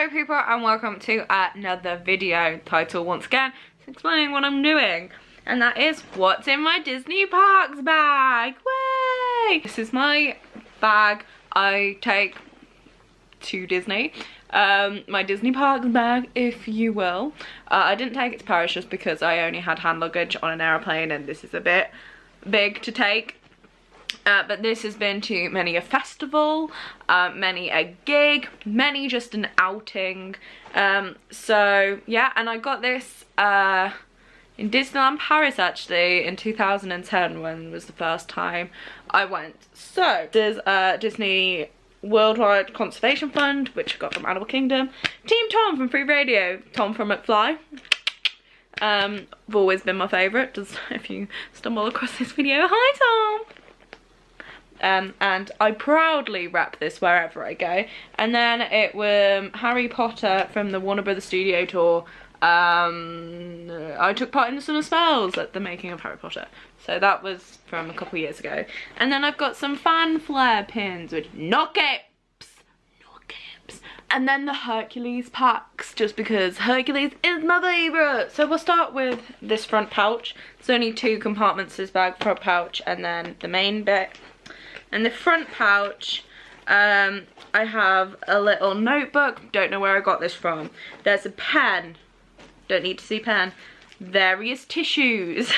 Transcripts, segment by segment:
Hello people and welcome to another video title once again. It's explaining what I'm doing, and that is what's in my Disney Parks bag. Way! This is my bag I take to Disney. My Disney Parks bag, if you will. I didn't take it to Paris just because I only had hand luggage on an aeroplane and this is a bit big to take. But this has been to many a festival, many a gig, many just an outing. So yeah, and I got this in Disneyland Paris actually in 2010 when was the first time I went. So there's Disney Worldwide Conservation Fund, which I got from Animal Kingdom. Team Tom from Free Radio, Tom from McFly. Have always been my favourite. Just if you stumble across this video, hi Tom. And I proudly rep this wherever I go. And then it was Harry Potter from the Warner Brothers Studio Tour. I took part in the Summer Spells at the making of Harry Potter. So that was from a couple years ago. And then I've got some fan flare pins with knock-ups. And then the Hercules packs, just because Hercules is my favourite. So we'll start with this front pouch. There's only 2 compartments, this bag, front pouch, and then the main bit. And the front pouch, I have a little notebook. Don't know where I got this from. There's a pen. Don't need to see pen. Various tissues.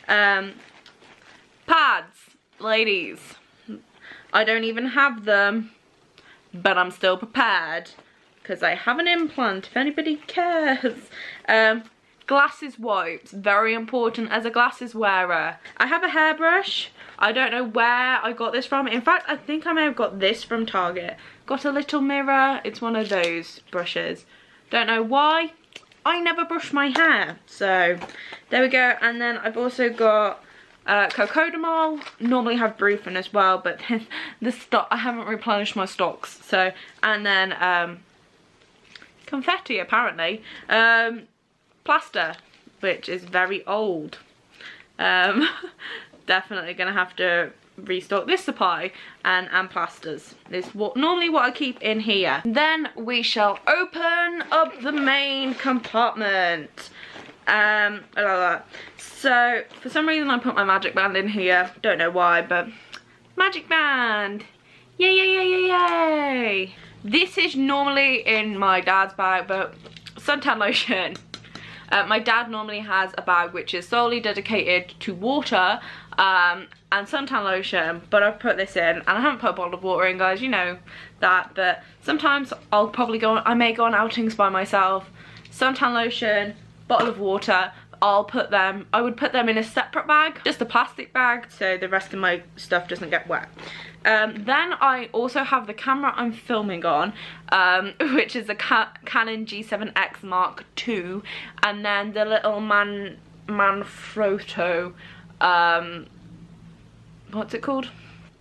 Pads, ladies. I don't even have them, but I'm still prepared because I have an implant if anybody cares. Glasses wipes, very important as a glasses wearer. I have a hairbrush. I don't know where I got this from. In fact, I think I may have got this from Target. Got a little mirror. It's one of those brushes. Don't know why. I never brush my hair. So there we go. And then I've also got Cocodamol. Normally have Brufen as well, but the stock, I haven't replenished my stocks. So, and then confetti apparently. Plaster, which is very old. Definitely gonna have to restock this supply and plasters. This is normally what I keep in here. Then we shall open up the main compartment. So for some reason I put my magic band in here. Don't know why, but magic band. Yay, yay, yay, yay, yay. This is normally in my dad's bag, but suntan lotion. My dad normally has a bag which is solely dedicated to water and suntan lotion, but I've put this in, and I haven't put a bottle of water in, guys, you know that, but sometimes I'll probably I may go on outings by myself. Suntan lotion, bottle of water, I would put them in a separate bag, just a plastic bag, so the rest of my stuff doesn't get wet. Then I also have the camera I'm filming on, which is a Canon G7X Mark II, and then the little Manfrotto, what's it called?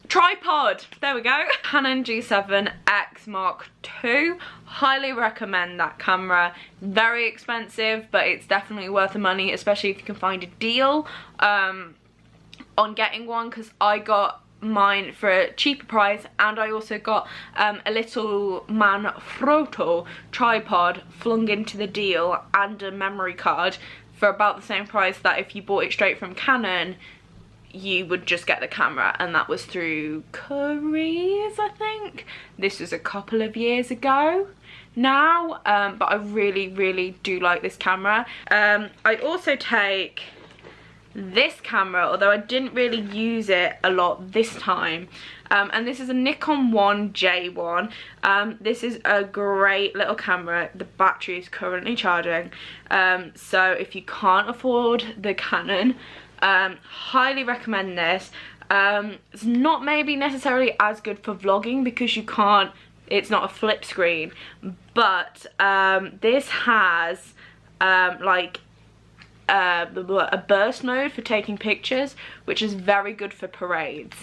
Tripod, there we go. Canon G7X Mark II. Highly recommend that camera. Very expensive, but it's definitely worth the money, especially if you can find a deal on getting one, because I got mine for a cheaper price, and I also got a little Manfrotto tripod flung into the deal and a memory card for about the same price that if you bought it straight from Canon you would just get the camera, and that was through Currys, I think. This was a couple of years ago now, but I really do like this camera. I also take this camera, although I didn't really use it a lot this time, and this is a Nikon 1J1. This is a great little camera. The battery is currently charging, so if you can't afford the Canon, highly recommend this. It's not maybe necessarily as good for vlogging because you can't, it's not a flip screen, but this has like a burst mode for taking pictures, which is very good for parades.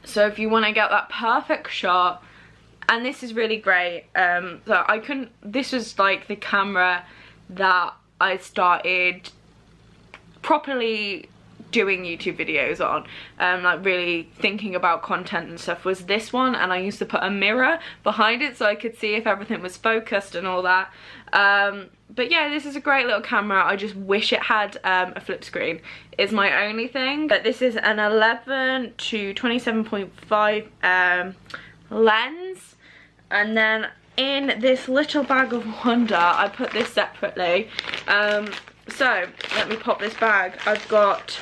So if you want to get that perfect shot, and this is really great. So this was like the camera that I started properly doing YouTube videos on, like really thinking about content and stuff, was this one. And I used to put a mirror behind it so I could see if everything was focused and all that. But yeah, this is a great little camera. I just wish it had a flip screen, is my only thing. But this is an 11 to 27.5 lens. And then in this little bag of wonder, I put this separately. So let me pop this bag. I've got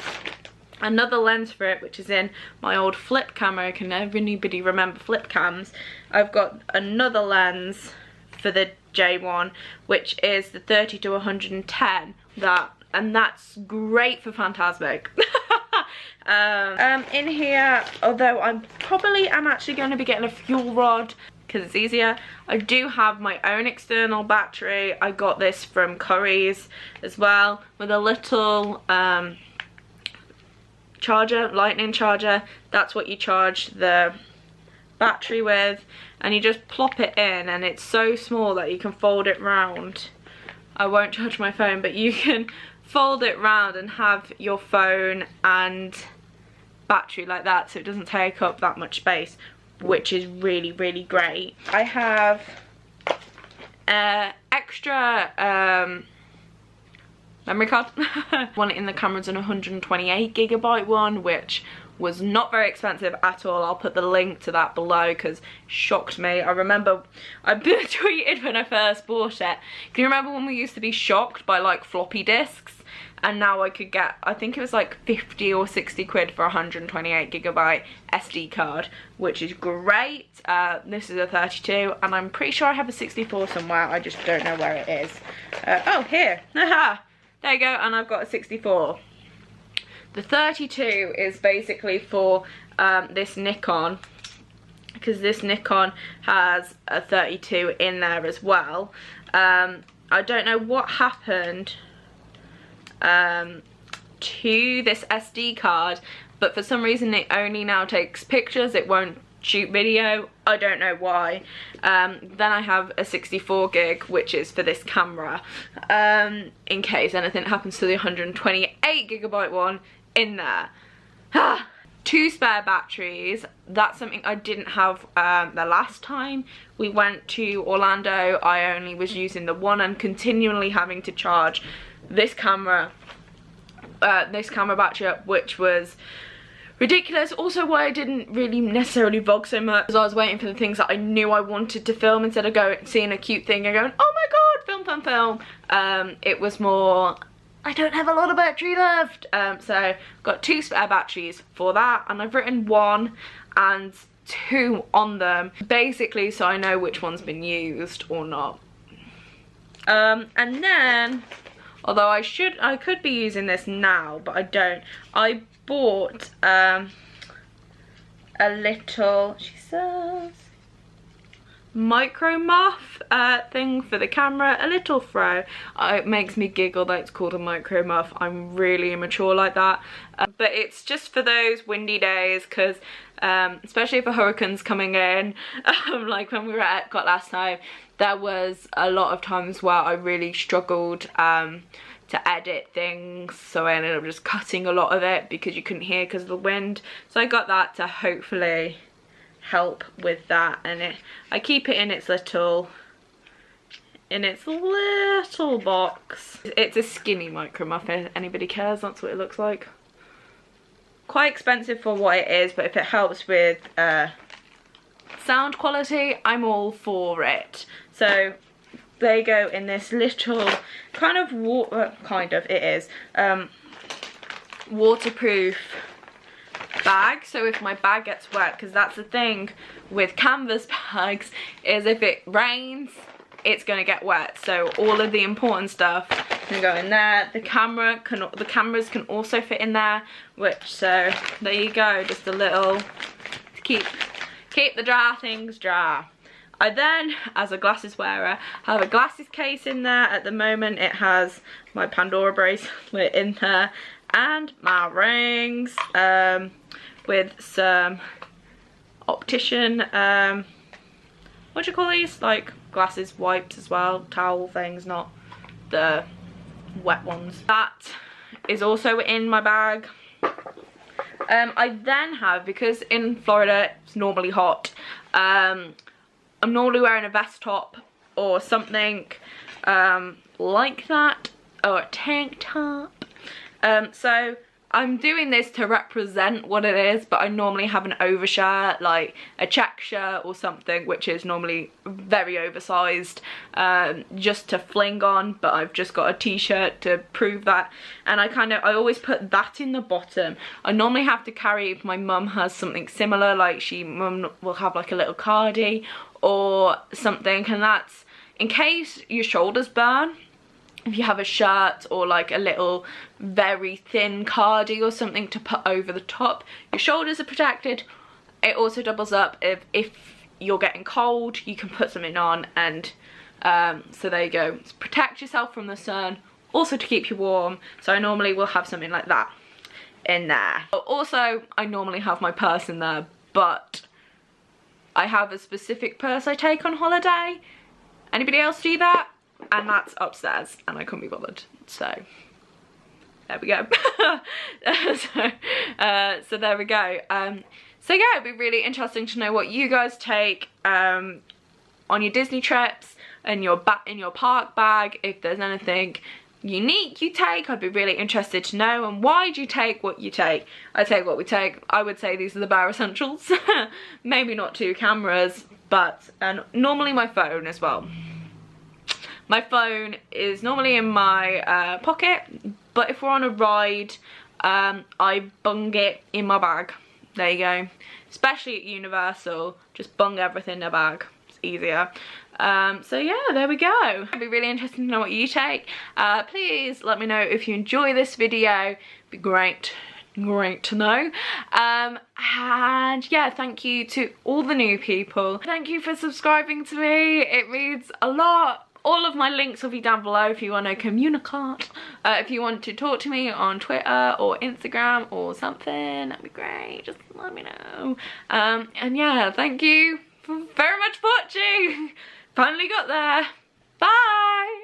another lens for it, which is in my old flip camera. Can anybody remember flip cams? I've got another lens for the J1, which is the 30 to 110, and that's great for Phantasmic. In here, although I'm actually going to be getting a fuel rod because it's easier, I do have my own external battery. I got this from Curry's as well, with a little charger, lightning charger. That's what you charge the battery with, and you just plop it in, and it's so small that you can fold it round. I won't charge my phone, but you can fold it round and have your phone and battery like that, so it doesn't take up that much space, which is really, really great. I have extra memory card. One in the camera's an 128GB one, which was not very expensive at all. I'll put the link to that below because it shocked me. I remember I tweeted when I first bought it. Can you remember when we used to be shocked by like floppy disks? And now I could get, I think it was like 50 or 60 quid for a 128GB SD card, which is great. This is a 32, and I'm pretty sure I have a 64 somewhere. I just don't know where it is. Oh, here. There you go, and I've got a 64. The 32 is basically for this Nikon, because this Nikon has a 32 in there as well. I don't know what happened to this SD card, but for some reason it only now takes pictures, it won't shoot video. I don't know why. Then I have a 64 gig, which is for this camera, in case anything happens to the 128GB one in there. 2 spare batteries. That's something I didn't have the last time we went to Orlando. I only was using the one and continually having to charge this camera battery up, which was ridiculous. Also why I didn't really necessarily vlog so much, because I was waiting for the things that I knew I wanted to film instead of seeing a cute thing and going, oh my god, film. It was more, I don't have a lot of battery left. So I've got 2 spare batteries for that, and I've written 1 and 2 on them, basically so I know which one's been used or not. And then, although I could be using this now, but I don't. I bought a little, she says, micro muff thing for the camera, a little throw. It makes me giggle that it's called a micro muff. I'm really immature like that. But it's just for those windy days, because especially if a hurricane's coming in, like when we were at Epcot last time, there was a lot of times where I really struggled to edit things, so I ended up just cutting a lot of it because you couldn't hear because of the wind. So I got that to hopefully help with that, and I keep it in its little box. It's a skinny micro muff, if anybody cares. That's what it looks like. Quite expensive for what it is, but if it helps with sound quality, I'm all for it. So they go in this little kind of waterproof bag. So if my bag gets wet, because that's the thing with canvas bags, is if it rains it's gonna get wet, so all of the important stuff can go in there. The cameras can also fit in there, so there you go, just a little to keep the dry things dry. I then, as a glasses wearer, have a glasses case in there. At the moment it has my Pandora bracelet in there and my rings, with some optician, what do you call these, like glasses wipes as well, towel things, not the wet ones. That is also in my bag. I then have, because in Florida it's normally hot, I'm normally wearing a vest top or something like that, or a tank top. So I'm doing this to represent what it is, but I normally have an overshirt, like a check shirt or something, which is normally very oversized, just to fling on, but I've just got a t-shirt to prove that. And I always put that in the bottom. I normally have to carry, if my mum has something similar, like mum will have like a little cardie or something, and that's in case your shoulders burn. If you have a shirt or like a little very thin cardie or something to put over the top, your shoulders are protected. It also doubles up if you're getting cold, you can put something on, and so there you go. It's protect yourself from the sun, also to keep you warm. So I normally will have something like that in there. Also, I normally have my purse in there, but I have a specific purse I take on holiday. Anybody else do that? And that's upstairs, and I couldn't be bothered, so there we go. So there we go. So yeah, it'd be really interesting to know what you guys take on your Disney trips, and in your park bag. If there's anything unique you take, I'd be really interested to know. And why do you take what you take? I take what we take. I would say these are the bare essentials. Maybe not 2 cameras, but normally my phone as well. My phone is normally in my pocket, but if we're on a ride, I bung it in my bag. There you go. Especially at Universal, just bung everything in a bag. It's easier. So yeah, there we go. It'd be really interesting to know what you take. Please let me know if you enjoy this video. It'd be great to know. And yeah, thank you to all the new people. Thank you for subscribing to me. It means a lot. All of my links will be down below if you want to communicate. If you want to talk to me on Twitter or Instagram or something, that'd be great. Just let me know. And yeah, thank you very much for watching. Finally got there. Bye.